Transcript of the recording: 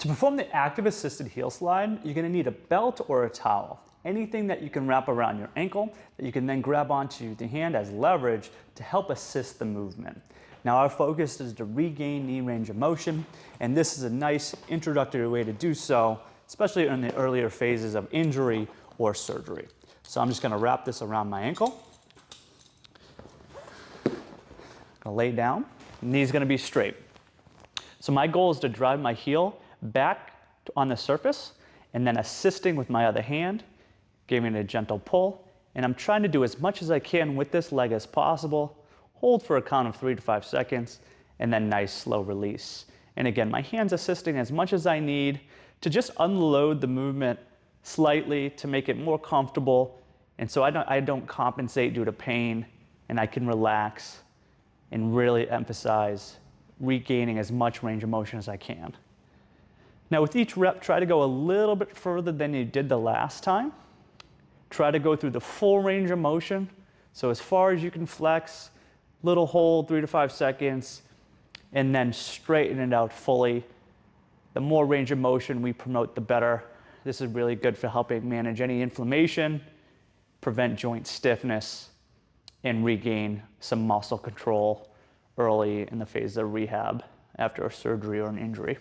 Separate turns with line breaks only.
To perform the active assisted heel slide, you're going to need a belt or a towel. Anything that you can wrap around your ankle that you can then grab onto the hand as leverage to help assist the movement. Now our focus is to regain knee range of motion, and this is a nice introductory way to do so, especially in the earlier phases of injury or surgery. So I'm just going to wrap this around my ankle. Gonna lay down, knee's going to be straight. So my goal is to drive my heel back on the surface and then assisting with my other hand, giving it a gentle pull, and I'm trying to do as much as I can with this leg as possible. Hold for a count of 3 to 5 seconds, and then nice slow release. And again, my hand's assisting as much as I need to just unload the movement slightly to make it more comfortable, and so I don't compensate due to pain, and I can relax and really emphasize regaining as much range of motion as I can. Now with each rep, try to go a little bit further than you did the last time. Try to go through the full range of motion. So as far as you can flex, little hold, 3 to 5 seconds, and then straighten it out fully. The more range of motion we promote, the better. This is really good for helping manage any inflammation, prevent joint stiffness, and regain some muscle control early in the phase of rehab after a surgery or an injury.